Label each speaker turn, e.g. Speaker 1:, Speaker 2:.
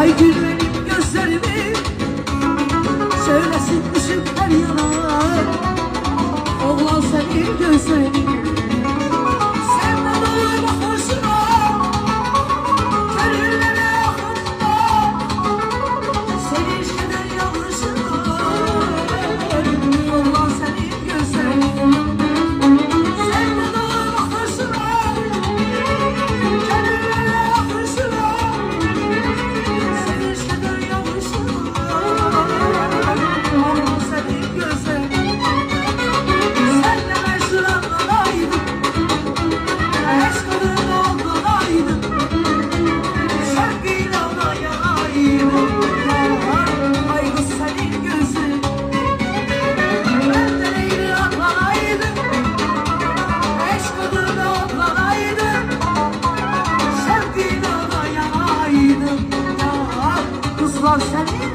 Speaker 1: Ay gül benim gözlerimi söylesin ışıklar yanar. Oğlan senin gözlerini sevme dolu bakışına, gönüllere akışına, seni işleden yanlışına. Oğlan senin gözlerini sevme dolu bakışına, gönüllere akışına, seni işleden yanlışına. Oğlan senin gözlerini senle meşrulanaydım, aşkınla ondanaydım, şarkıyla da yanaydım. Ay kız senin gözün benden eğri atlanaydım, aşkınla ondanaydım, şarkıyla da yanaydım. Kızlar senin